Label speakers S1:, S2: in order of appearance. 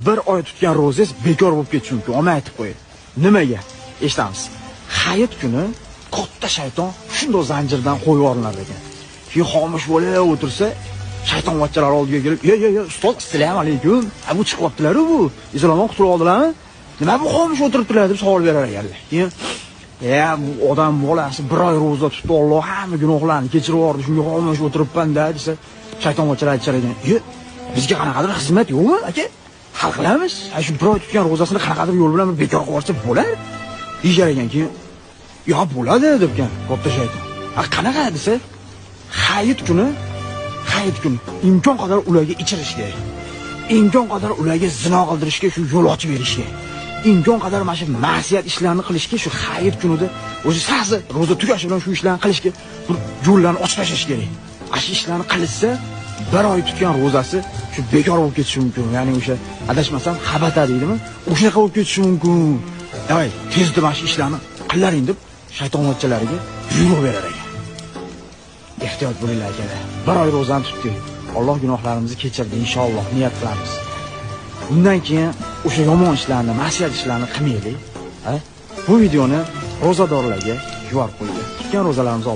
S1: Bir oy tutgan ro'zangiz bekor bo'lib ketishi mumkin. Omma aytib qo'ying. Nimaga? Eshitamiz. Hayit kuni katta shayton shunday zanjirdan qo'yib yorilar ekan. Keyin xomush bo'lib o'tirsa, shayton vachchalar oldiga kelib, "Yo, ustoz, assalomu alaykum. Bu chiqyaptilar-ku bu. Islomdan qutulib oldilarmi? Nima bu xomush o'tiribdilar?" deb savol berar ekanlar. Keyin bu odam bolasi bir oy ro'za tutdi, Alloh hamma gunohlarni kechirib yubordi, shunga xomush o'tiribman-da desa, shayton vachchalar aytishar ekan, bizga qanaqadir xizmat yo'qmi, aka? Hal qilamiz. Shu bir oy tutgan ro'zasini qanaqadir yo'l bilan bekor qilib yuborsa bo'lar?" deyishar ekan. Keyin "Yo'q, bo'ladi" debgan katta shayton. Qanaqa desa, hayit kuni imkon qadar ularga ichirish kerak. Imkon qadar ularga zino qildirishga shu yo'l ochib berish kerak. Imkon qadar mana shu ma'siyat ishlarni qilishga shu hayit kunida o'zi sasi ro'za tugashi bilan shu ishlarni qilishga yo'llarni ochib tashlash kerak. Shu ishlarni qilsa, bir oy tutgan ro'zasi shu bekor bo'lib ketishi mumkin. Ya'ni o'sha adashmasam xabata deydimi? O'shaqa bo'lib ketishi mumkin. Davay, tezda mana shu ishlarni qilaring deb shayton vachchalariga buyruq berar ekan. Ehtiyot bo'linglar akalar. Bir oy ro'zani tutdik. Alloh gunohlarimizni kechirdi inshaalloh, niyat qilamiz. Undan keyin o'sha yomon ishlarni, ma'siyat ishlarni qilmaylik. Bu videoni ro'zadorlarga yuborib qo'ying. Tutgan ro'zalarimizni